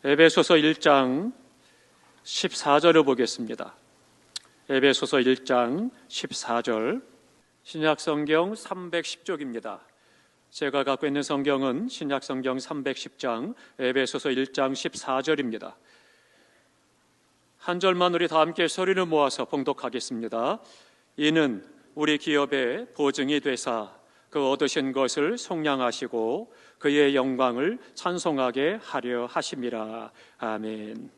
에베소서 1장 14절을 보겠습니다. 에베소서 1장 14절, 신약성경 310쪽입니다. 제가 갖고 있는 성경은 신약성경 310장 에베소서 1장 14절입니다. 한 절만 우리 다 함께 소리를 모아서 봉독하겠습니다. 이는 우리 기업의 보증이 되사 그 얻으신 것을 속량하시고 그의 영광을 찬송하게 하려 하심이라. 아멘.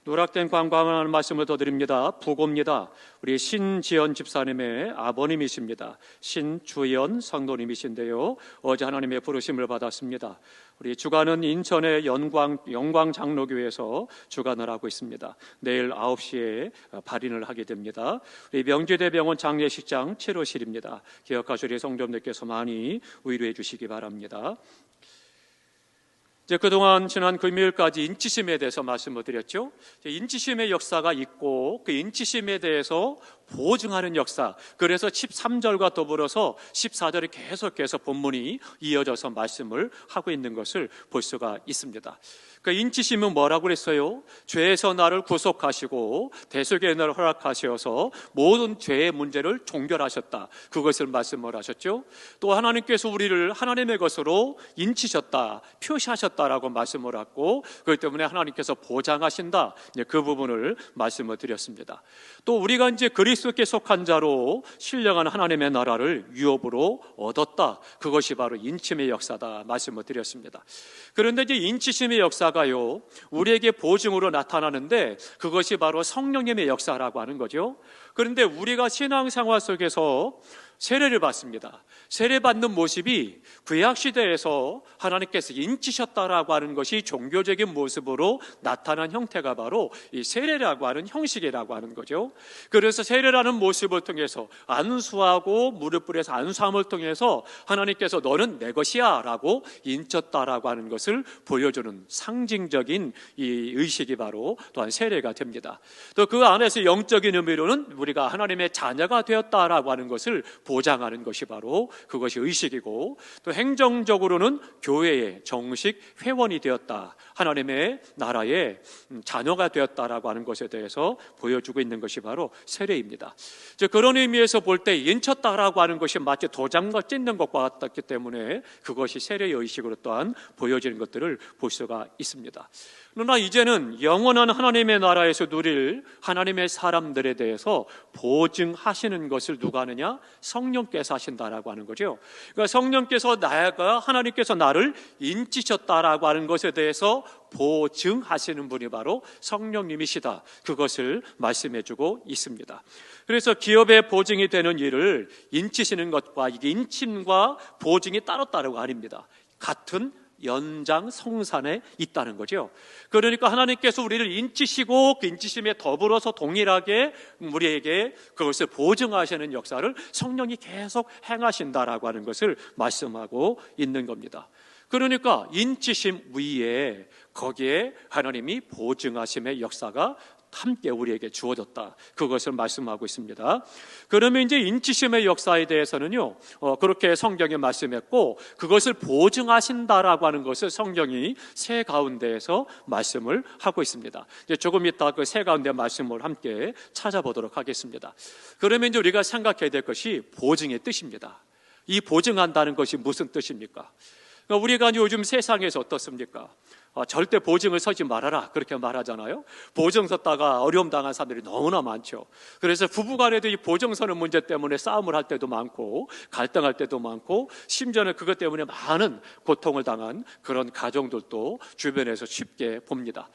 누락된 관광하는 말씀을 더 드립니다. 부고입니다. 우리 신지연 집사님의 아버님이십니다. 신주연 성도님이신데요, 어제 하나님의 부르심을 받았습니다. 우리 주간은 인천의 영광 장로교회에서 주간을 하고 있습니다. 내일 9시에 발인을 하게 됩니다. 우리 명지대병원 장례식장 치료실입니다. 기억하시리 성도님들께서 많이 위로해 주시기 바랍니다. 그동안 지난 금요일까지 인치심에 대해서 말씀을 드렸죠. 인치심의 역사가 있고 그 인치심에 대해서 보증하는 역사, 그래서 13절과 더불어서 14절에 계속해서 본문이 이어져서 말씀을 하고 있는 것을 볼 수가 있습니다. 그 인치심은 뭐라고 그랬어요? 죄에서 나를 구속하시고 대속의 은혜를 허락하셔서 모든 죄의 문제를 종결하셨다, 그것을 말씀을 하셨죠. 또 하나님께서 우리를 하나님의 것으로 인치셨다, 표시하셨다라고 말씀을 하고, 그렇기 때문에 하나님께서 보장하신다, 그 부분을 말씀을 드렸습니다. 또 우리가 이제 그리스도께 속한 자로 신령한 하나님의 나라를 유업으로 얻었다, 그것이 바로 인침의 역사다 말씀을 드렸습니다. 그런데 이제 인치심의 역사가요, 우리에게 보증으로 나타나는데 그것이 바로 성령님의 역사라고 하는 거죠. 그런데 우리가 신앙생활 속에서 세례를 받습니다. 세례받는 모습이 구약시대에서 하나님께서 인치셨다라고 하는 것이 종교적인 모습으로 나타난 형태가 바로 이 세례라고 하는 형식이라고 하는 거죠. 그래서 세례라는 모습을 통해서 안수하고 무릎 꿇어서 안수함을 통해서 하나님께서 너는 내 것이야 라고 인쳤다라고 하는 것을 보여주는 상징적인 이 의식이 바로 또한 세례가 됩니다. 또 그 안에서 영적인 의미로는 우리가 하나님의 자녀가 되었다라고 하는 것을 보장하는 것이 바로 그것이 의식이고, 또 행정적으로는 교회의 정식 회원이 되었다, 하나님의 나라의 자녀가 되었다라고 하는 것에 대해서 보여주고 있는 것이 바로 세례입니다. 그런 의미에서 볼 때 인쳤다라고 하는 것이 마치 도장과 찍는 것과 같았기 때문에 그것이 세례의 의식으로 또한 보여지는 것들을 볼 수가 있습니다. 그러나 이제는 영원한 하나님의 나라에서 누릴 하나님의 사람들에 대해서 보증하시는 것을 누가 하느냐? 성령께서 하신다라고 하는 거죠. 그러니까 성령께서 하나님께서 나를 인치셨다라고 하는 것에 대해서 보증하시는 분이 바로 성령님이시다, 그것을 말씀해주고 있습니다. 그래서 기업의 보증이 되는 일을 인치시는 것과 이게 인침과 보증이 따로따로가 아닙니다. 같은 연장성산에 있다는 거죠. 그러니까 하나님께서 우리를 인치시고 그 인치심에 더불어서 동일하게 우리에게 그것을 보증하시는 역사를 성령이 계속 행하신다라고 하는 것을 말씀하고 있는 겁니다. 그러니까 인치심 위에 거기에 하나님이 보증하심의 역사가 함께 우리에게 주어졌다, 그것을 말씀하고 있습니다. 그러면 이제 인치심의 역사에 대해서는요, 그렇게 성경에 말씀했고, 그것을 보증하신다라고 하는 것을 성경이 새 가운데에서 말씀을 하고 있습니다. 이제 조금 이따 그 새 가운데 말씀을 함께 찾아보도록 하겠습니다. 그러면 이제 우리가 생각해야 될 것이 보증의 뜻입니다. 이 보증한다는 것이 무슨 뜻입니까? 우리가 요즘 세상에서 어떻습니까? 절대 보증을 서지 말아라, 그렇게 말하잖아요. 보증 섰다가 어려움 당한 사람들이 너무나 많죠. 그래서 부부간에도 이 보증 서는 문제 때문에 싸움을 할 때도 많고 갈등할 때도 많고, 심지어는 그것 때문에 많은 고통을 당한 그런 가정들도 주변에서 쉽게 봅니다.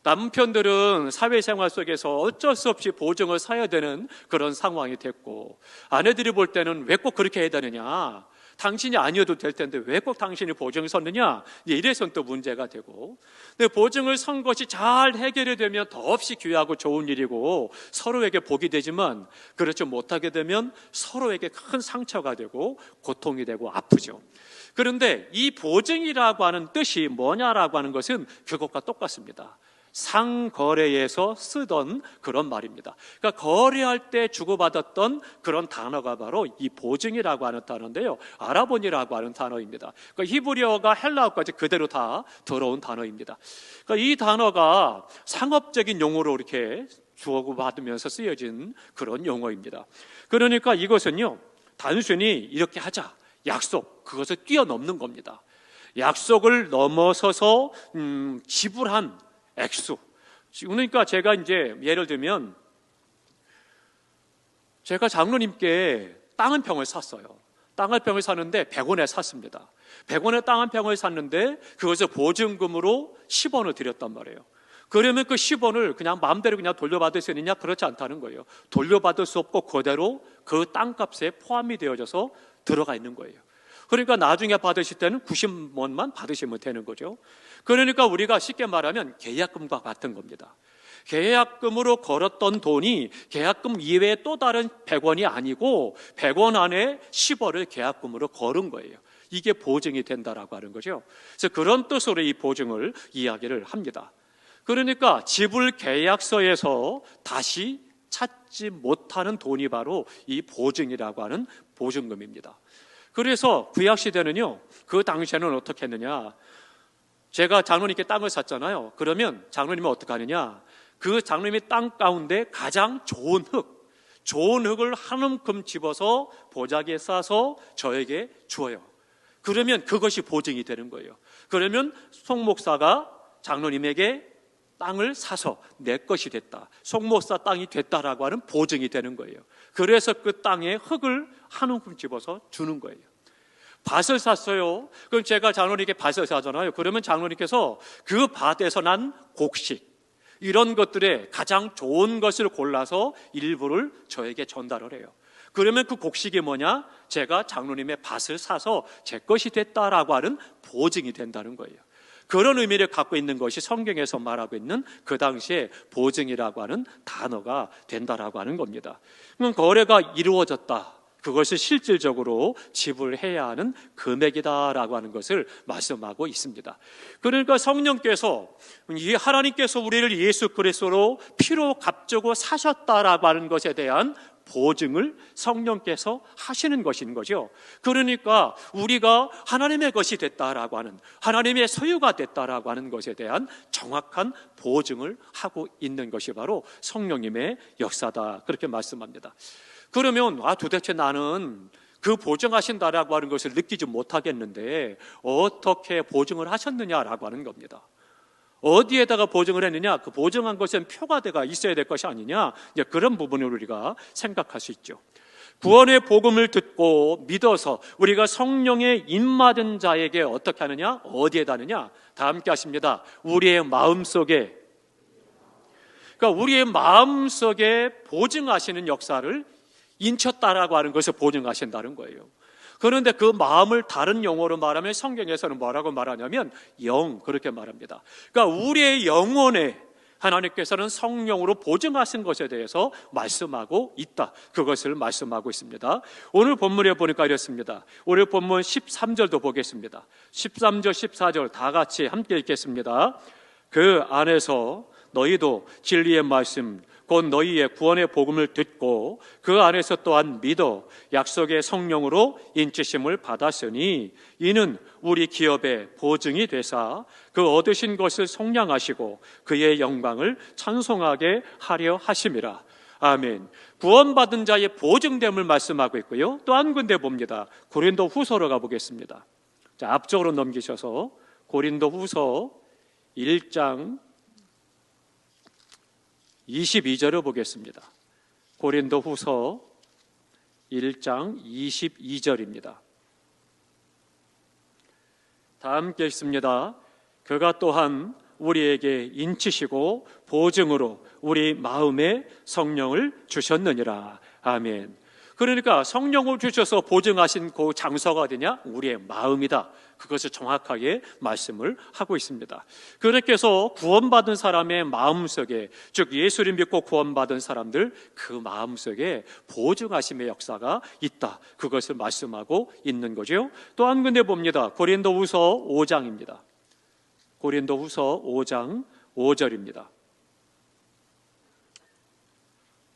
남편들은 사회생활 속에서 어쩔 수 없이 보증을 서야 되는 그런 상황이 됐고, 아내들이 볼 때는 왜 꼭 그렇게 해야 되느냐, 당신이 아니어도 될 텐데 왜 꼭 당신이 보증을 섰느냐, 이래선 또 문제가 되고, 근데 보증을 선 것이 잘 해결이 되면 더없이 귀하고 좋은 일이고 서로에게 복이 되지만, 그렇지 못하게 되면 서로에게 큰 상처가 되고 고통이 되고 아프죠. 그런데 이 보증이라고 하는 뜻이 뭐냐라고 하는 것은 그것과 똑같습니다. 상거래에서 쓰던 그런 말입니다. 그러니까 거래할 때 주고받았던 그런 단어가 바로 이 보증이라고 하는 단어인데요, 아라본이라고 하는 단어입니다. 그러니까 히브리어가 헬라어까지 그대로 다 들어온 단어입니다. 그러니까 이 단어가 상업적인 용어로 이렇게 주고받으면서 쓰여진 그런 용어입니다. 그러니까 이것은요, 단순히 이렇게 하자, 약속, 그것을 뛰어넘는 겁니다. 약속을 넘어서서 지불한 액수. 그러니까 제가 이제 예를 들면 제가 장로님께 땅 한 평을 샀어요. 땅 한 평을 샀는데 100원에 샀습니다. 100원에 땅 한 평을 샀는데 그것을 보증금으로 10원을 드렸단 말이에요. 그러면 그 10원을 그냥 마음대로 그냥 돌려받을 수 있느냐? 그렇지 않다는 거예요. 돌려받을 수 없고 그대로 그 땅값에 포함이 되어져서 들어가 있는 거예요. 그러니까 나중에 받으실 때는 90원만 받으시면 되는 거죠. 그러니까 우리가 쉽게 말하면 계약금과 같은 겁니다. 계약금으로 걸었던 돈이 계약금 이외에 또 다른 100원이 아니고 100원 안에 10원을 계약금으로 걸은 거예요. 이게 보증이 된다라고 하는 거죠. 그래서 그런 뜻으로 이 보증을 이야기를 합니다. 그러니까 지불 계약서에서 다시 찾지 못하는 돈이 바로 이 보증이라고 하는 보증금입니다. 그래서 구약시대는요, 그 당시에는 어떻게 했느냐, 제가 장로님께 땅을 샀잖아요. 그러면 장로님은 어떻게 하느냐, 그 장로님의 땅 가운데 가장 좋은 흙을 한 움큼 집어서 보자기에 싸서 저에게 주어요. 그러면 그것이 보증이 되는 거예요. 그러면 송 목사가 장로님에게 땅을 사서 내 것이 됐다, 송 목사 땅이 됐다라고 하는 보증이 되는 거예요. 그래서 그 땅에 흙을 한 움큼 집어서 주는 거예요. 밭을 샀어요. 그럼 제가 장로님께 밭을 사잖아요. 그러면 장로님께서 그 밭에서 난 곡식, 이런 것들에 가장 좋은 것을 골라서 일부를 저에게 전달을 해요. 그러면 그 곡식이 뭐냐? 제가 장로님의 밭을 사서 제 것이 됐다라고 하는 보증이 된다는 거예요. 그런 의미를 갖고 있는 것이 성경에서 말하고 있는 그 당시에 보증이라고 하는 단어가 된다라고 하는 겁니다. 그럼 거래가 이루어졌다, 그것을 실질적으로 지불해야 하는 금액이다라고 하는 것을 말씀하고 있습니다. 그러니까 성령께서, 하나님께서 우리를 예수 그리스도로 피로 값주고 사셨다라고 하는 것에 대한 보증을 성령께서 하시는 것인 거죠. 그러니까 우리가 하나님의 것이 됐다라고 하는, 하나님의 소유가 됐다라고 하는 것에 대한 정확한 보증을 하고 있는 것이 바로 성령님의 역사다, 그렇게 말씀합니다. 그러면 도대체 나는 그 보증하신다라고 하는 것을 느끼지 못하겠는데 어떻게 보증을 하셨느냐라고 하는 겁니다. 어디에다가 보증을 했느냐? 그 보증한 것은 표가대가 있어야 될 것이 아니냐? 이제 그런 부분을 우리가 생각할 수 있죠. 구원의 복음을 듣고 믿어서 우리가 성령의 임받은 자에게 어떻게 하느냐? 어디에다 하느냐? 다 함께 하십니다. 우리의 마음속에, 그러니까 우리의 마음속에 보증하시는 역사를 인쳤다라고 하는 것을 보증하신다는 거예요. 그런데 그 마음을 다른 용어로 말하면 성경에서는 뭐라고 말하냐면 영, 그렇게 말합니다. 그러니까 우리의 영혼에 하나님께서는 성령으로 보증하신 것에 대해서 말씀하고 있다, 그것을 말씀하고 있습니다. 오늘 본문에 보니까 이렇습니다. 오늘 본문 13절도 보겠습니다. 13절 14절 다 같이 함께 읽겠습니다. 그 안에서 너희도 진리의 말씀 곧 너희의 구원의 복음을 듣고 그 안에서 또한 믿어 약속의 성령으로 인치심을 받았으니 이는 우리 기업의 보증이 되사 그 얻으신 것을 속량하시고 그의 영광을 찬송하게 하려 하심이라. 아멘. 구원받은 자의 보증됨을 말씀하고 있고요, 또 한 군데 봅니다. 고린도 후서로 가보겠습니다. 자, 앞쪽으로 넘기셔서 고린도 후서 1장 22절을 보겠습니다. 고린도 후서 1장 22절입니다. 다 함께 읽습니다. 그가 또한 우리에게 인치시고 보증으로 우리 마음에 성령을 주셨느니라. 아멘. 그러니까 성령을 주셔서 보증하신 그 장소가 어디냐? 우리의 마음이다. 그것을 정확하게 말씀을 하고 있습니다. 그렇게 해서 구원받은 사람의 마음속에, 즉 예수를 믿고 구원받은 사람들 그 마음속에 보증하심의 역사가 있다, 그것을 말씀하고 있는 거죠. 또 한 군데 봅니다. 고린도후서 5장입니다. 고린도후서 5장 5절입니다.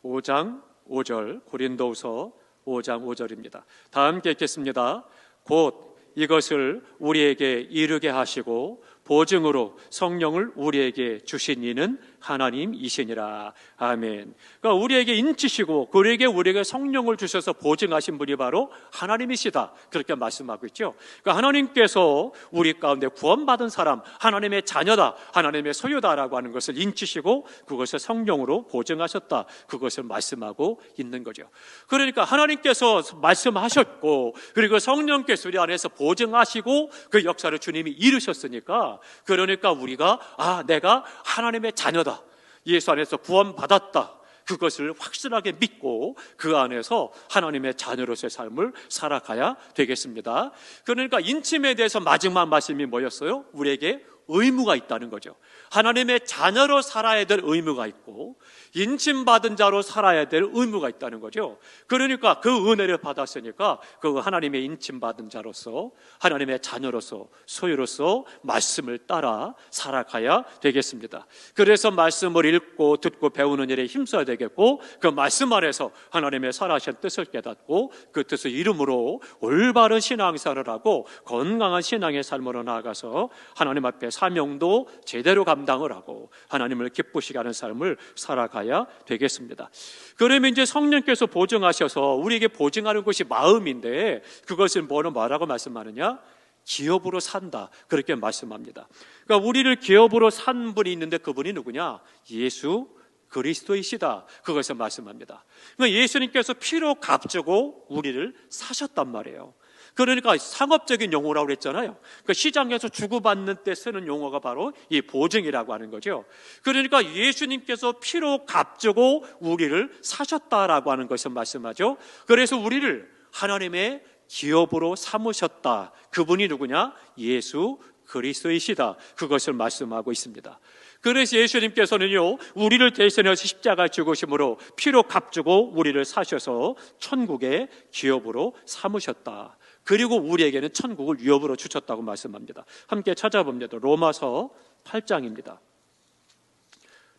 5장 5절, 고린도후서 5장 5절입니다. 다 함께 읽겠습니다. 곧 이것을 우리에게 이루게 하시고 보증으로 성령을 우리에게 주신 이는 하나님이시니라. 아멘. 그러니까 우리에게 인치시고 우리에게 성령을 주셔서 보증하신 분이 바로 하나님이시다, 그렇게 말씀하고 있죠. 그러니까 하나님께서 우리 가운데 구원받은 사람, 하나님의 자녀다, 하나님의 소유다라고 하는 것을 인치시고 그것을 성령으로 보증하셨다, 그것을 말씀하고 있는 거죠. 그러니까 하나님께서 말씀하셨고 그리고 성령께서 우리 안에서 보증하시고 그 역사를 주님이 이루셨으니까, 그러니까 우리가 내가 하나님의 자녀다, 예수 안에서 구원받았다, 그것을 확실하게 믿고 그 안에서 하나님의 자녀로서의 삶을 살아가야 되겠습니다. 그러니까 인침에 대해서 마지막 말씀이 뭐였어요? 우리에게 의무가 있다는 거죠. 하나님의 자녀로 살아야 될 의무가 있고 인침받은 자로 살아야 될 의무가 있다는 거죠. 그러니까 그 은혜를 받았으니까 그 하나님의 인침받은 자로서, 하나님의 자녀로서, 소유로서 말씀을 따라 살아가야 되겠습니다. 그래서 말씀을 읽고 듣고 배우는 일에 힘써야 되겠고, 그 말씀 안에서 하나님의 살아신 뜻을 깨닫고 그 뜻을 이름으로 올바른 신앙생활을 하고 건강한 신앙의 삶으로 나아가서 하나님 앞에 사명도 제대로 감당을 하고 하나님을 기쁘시게 하는 삶을 살아가야 되겠습니다. 그러면 이제 성령께서 보증하셔서 우리에게 보증하는 것이 마음인데, 그것을 뭐라고 말씀하느냐? 기업으로 산다, 그렇게 말씀합니다. 그러니까 우리를 기업으로 산 분이 있는데 그분이 누구냐? 예수 그리스도이시다, 그것을 말씀합니다. 그러니까 예수님께서 피로 값주고 우리를 사셨단 말이에요. 그러니까 상업적인 용어라고 그랬잖아요. 그러니까 시장에서 주고받는 때 쓰는 용어가 바로 이 보증이라고 하는 거죠. 그러니까 예수님께서 피로 값주고 우리를 사셨다라고 하는 것을 말씀하죠. 그래서 우리를 하나님의 기업으로 삼으셨다. 그분이 누구냐? 예수 그리스도이시다, 그것을 말씀하고 있습니다. 그래서 예수님께서는요, 우리를 대신해서 십자가에 죽으심으로 피로 값주고 우리를 사셔서 천국의 기업으로 삼으셨다. 그리고 우리에게는 천국을 유업으로 주셨다고 말씀합니다. 함께 찾아봅니다. 로마서 8장입니다.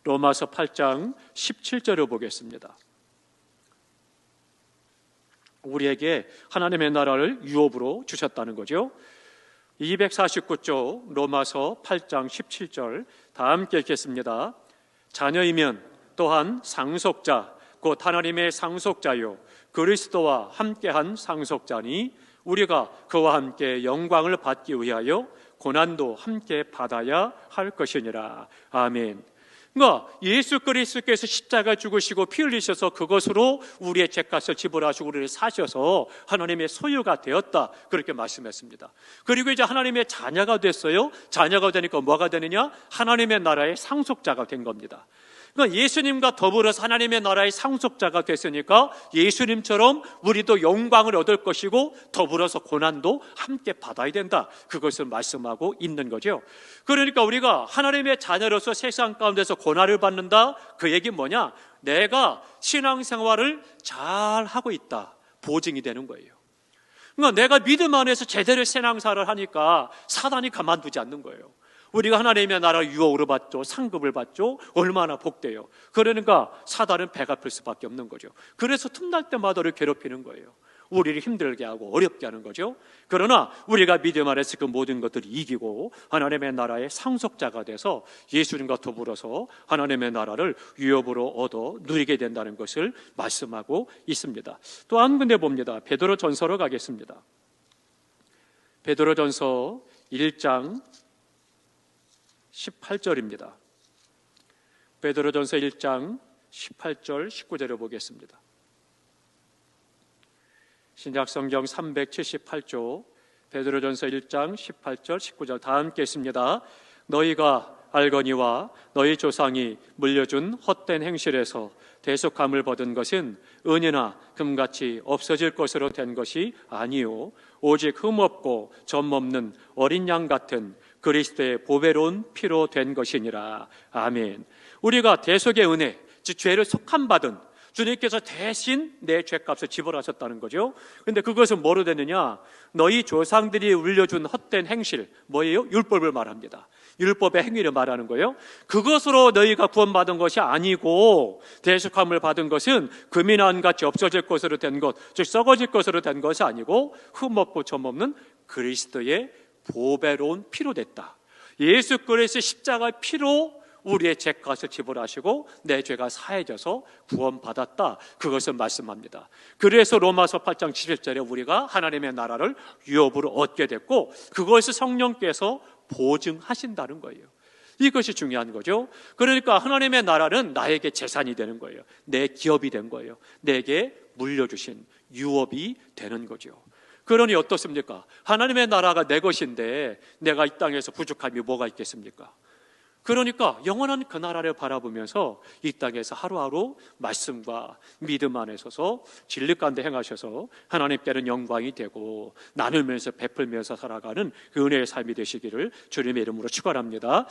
로마서 8장 17절을 보겠습니다. 우리에게 하나님의 나라를 유업으로 주셨다는 거죠. 249쪽 로마서 8장 17절 다 함께 읽겠습니다. 자녀이면 또한 상속자, 곧 하나님의 상속자요 그리스도와 함께한 상속자니 우리가 그와 함께 영광을 받기 위하여 고난도 함께 받아야 할 것이니라. 아멘. 그러니까 예수 그리스도께서 십자가 죽으시고 피 흘리셔서 그것으로 우리의 죄값을 지불하시고 우리를 사셔서 하나님의 소유가 되었다, 그렇게 말씀했습니다. 그리고 이제 하나님의 자녀가 됐어요. 자녀가 되니까 뭐가 되느냐? 하나님의 나라의 상속자가 된 겁니다. 그러니까 예수님과 더불어서 하나님의 나라의 상속자가 됐으니까 예수님처럼 우리도 영광을 얻을 것이고 더불어서 고난도 함께 받아야 된다, 그것을 말씀하고 있는 거죠. 그러니까 우리가 하나님의 자녀로서 세상 가운데서 고난을 받는다, 그 얘기는 뭐냐? 내가 신앙생활을 잘 하고 있다, 보증이 되는 거예요. 그러니까 내가 믿음 안에서 제대로 신앙생활을 하니까 사단이 가만두지 않는 거예요. 우리가 하나님의 나라 유업으로 받죠, 상급을 받죠, 얼마나 복돼요. 그러니까 사단은 배가 아플 수밖에 없는 거죠. 그래서 틈날 때마다 우리를 괴롭히는 거예요. 우리를 힘들게 하고 어렵게 하는 거죠. 그러나 우리가 믿음 안에서 그 모든 것들을 이기고 하나님의 나라의 상속자가 돼서 예수님과 더불어서 하나님의 나라를 유업으로 얻어 누리게 된다는 것을 말씀하고 있습니다. 또 한 군데 봅니다. 베드로전서로 가겠습니다. 베드로전서 1장 18절입니다. 베드로전서 1장 18절 19절을 보겠습니다. 신약성경 378조 베드로전서 1장 18절 19절 다 함께 있습니다. 너희가 알거니와 너희 조상이 물려준 헛된 행실에서 대속함을 받은 것은 은이나 금같이 없어질 것으로 된 것이 아니요 오직 흠없고 점없는 어린 양 같은 그리스도의 보배로운 피로 된 것이니라. 아멘. 우리가 대속의 은혜, 즉 죄를 속함받은 주님께서 대신 내 죄값을 지불하셨다는 거죠. 그런데 그것은 뭐로 되느냐? 너희 조상들이 울려준 헛된 행실, 뭐예요? 율법을 말합니다. 율법의 행위를 말하는 거예요. 그것으로 너희가 구원받은 것이 아니고 대속함을 받은 것은 금이나 은같이 없어질 것으로 된 것, 즉 썩어질 것으로 된 것이 아니고 흠없고 점없는 그리스도의 보배로운 피로 됐다. 예수 그리스도의 십자가의 피로 우리의 죄값을 지불하시고 내 죄가 사해져서 구원받았다. 그것을 말씀합니다. 그래서 로마서 8장 7절에 우리가 하나님의 나라를 유업으로 얻게 됐고 그것을 성령께서 보증하신다는 거예요. 이것이 중요한 거죠. 그러니까 하나님의 나라는 나에게 재산이 되는 거예요. 내 기업이 된 거예요. 내게 물려주신 유업이 되는 거죠. 그러니 어떻습니까? 하나님의 나라가 내 것인데 내가 이 땅에서 부족함이 뭐가 있겠습니까? 그러니까 영원한 그 나라를 바라보면서 이 땅에서 하루하루 말씀과 믿음 안에 서서 진리 가운데 행하셔서 하나님께는 영광이 되고 나누면서 베풀면서 살아가는 그 은혜의 삶이 되시기를 주님의 이름으로 축원합니다.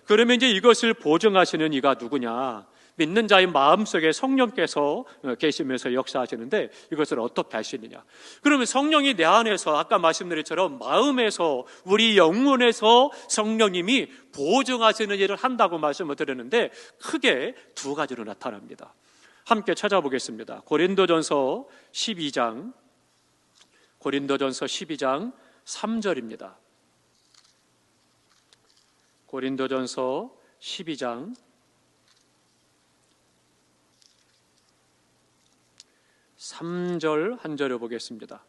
그러면 이제 이것을 보증하시는 이가 누구냐? 믿는 자의 마음속에 성령께서 계시면서 역사하시는데 이것을 어떻게 하시느냐? 그러면 성령이 내 안에서 아까 말씀드린 것처럼 마음에서 우리 영혼에서 성령님이 보증하시는 일을 한다고 말씀을 드렸는데 크게 두 가지로 나타납니다. 함께 찾아보겠습니다. 고린도전서 12장 3절입니다. 고린도전서 12장 3절 한 절을 보겠습니다.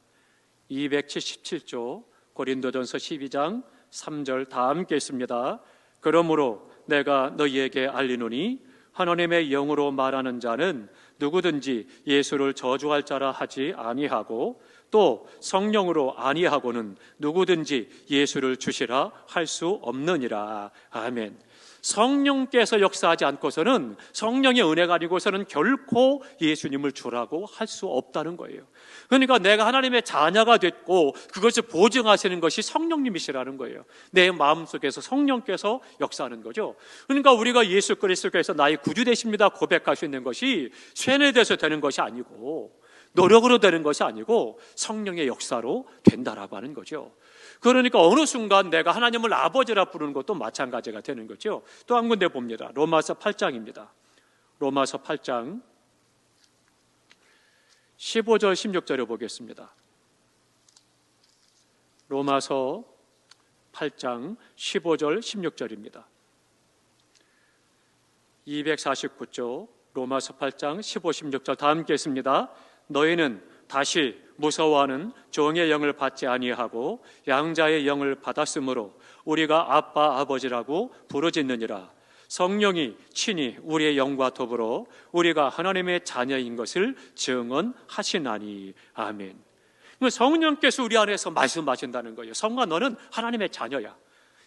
277조 고린도전서 12장 3절 다 함께 있습니다. 그러므로 내가 너희에게 알리노니 하나님의 영으로 말하는 자는 누구든지 예수를 저주할 자라 하지 아니하고 또 성령으로 아니하고는 누구든지 예수를 주시라 할 수 없느니라. 아멘. 성령께서 역사하지 않고서는 성령의 은혜가 아니고서는 결코 예수님을 주라고 할 수 없다는 거예요. 그러니까 내가 하나님의 자녀가 됐고 그것을 보증하시는 것이 성령님이시라는 거예요. 내 마음속에서 성령께서 역사하는 거죠. 그러니까 우리가 예수 그리스도께서 나의 구주 되십니다 고백할 수 있는 것이 쇠뇌돼서 되는 것이 아니고 노력으로 되는 것이 아니고 성령의 역사로 된다라고 하는 거죠. 그러니까 어느 순간 내가 하나님을 아버지라 부르는 것도 마찬가지가 되는 거죠. 또 한 군데 봅니다. 로마서 8장입니다. 로마서 8장 15절 16절을 보겠습니다. 로마서 8장 15절 16절입니다. 249조 로마서 8장 15, 16절 다 함께 했습니다. 너희는 다시 무서워하는 종의 영을 받지 아니하고 양자의 영을 받았으므로 우리가 아빠 아버지라고 부르짖느니라. 성령이 친히 우리의 영과 더불어 우리가 하나님의 자녀인 것을 증언하시나니. 아멘. 성령께서 우리 안에서 말씀하신다는 거예요. 성아 너는 하나님의 자녀야.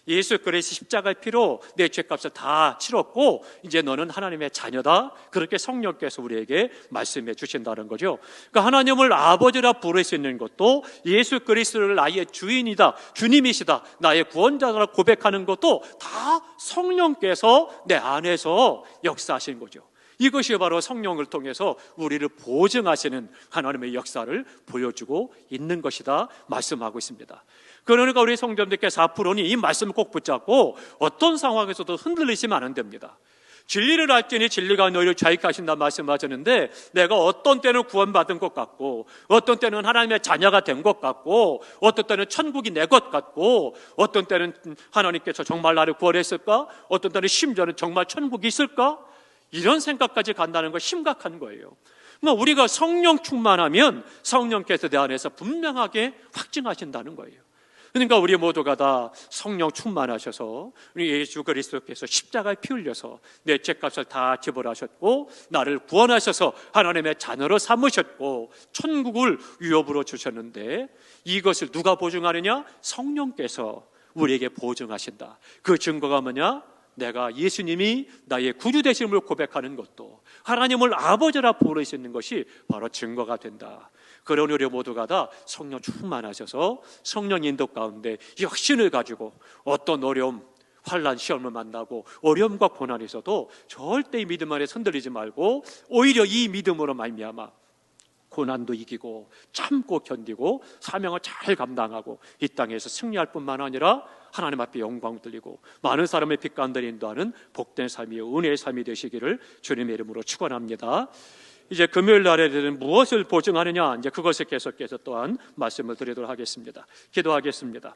예수 그리스도 십자가의 피로 내 죄값을 다 치렀고 이제 너는 하나님의 자녀다. 그렇게 성령께서 우리에게 말씀해 주신다는 거죠. 그러니까 하나님을 아버지라 부를 수 있는 것도 예수 그리스도를 나의 주인이다, 주님이시다, 나의 구원자라 고백하는 것도 다 성령께서 내 안에서 역사하신 거죠. 이것이 바로 성령을 통해서 우리를 보증하시는 하나님의 역사를 보여주고 있는 것이다 말씀하고 있습니다. 그러니까 우리 성도님들께서 앞으로는 이 말씀을 꼭 붙잡고 어떤 상황에서도 흔들리시면 안 됩니다. 진리를 알지니 진리가 너희를 자유케 하신다 말씀하셨는데 내가 어떤 때는 구원받은 것 같고 어떤 때는 하나님의 자녀가 된 것 같고 어떤 때는 천국이 내 것 같고 어떤 때는 하나님께서 정말 나를 구원했을까? 어떤 때는 심지어는 정말 천국이 있을까? 이런 생각까지 간다는 건 심각한 거예요. 우리가 성령 충만하면 성령께서 내 안에서 분명하게 확증하신다는 거예요. 그러니까 우리 모두가 다 성령 충만하셔서 우리 예수 그리스도께서 십자가에 피 흘려서 내 죄값을 다 지불하셨고 나를 구원하셔서 하나님의 자녀로 삼으셨고 천국을 유업으로 주셨는데 이것을 누가 보증하느냐? 성령께서 우리에게 보증하신다. 그 증거가 뭐냐? 내가 예수님이 나의 구주 되심을 고백하는 것도 하나님을 아버지라 부를 수 있는 것이 바로 증거가 된다. 그런 우리 모두가 다 성령 충만하셔서 성령 인도 가운데 역신을 가지고 어떤 어려움, 환난, 시험을 만나고 어려움과 고난이 있어도 절대 이 믿음 안에 흔들리지 말고 오히려 이 믿음으로 말미암아 고난도 이기고 참고 견디고 사명을 잘 감당하고 이 땅에서 승리할 뿐만 아니라 하나님 앞에 영광 돌리고 많은 사람의 빛 가운데 인도하는 복된 삶이요 은혜의 삶이 되시기를 주님의 이름으로 축원합니다. 이제 금요일 날에는 무엇을 보증하느냐, 이제 그것에 계속해서 또한 말씀을 드리도록 하겠습니다. 기도하겠습니다.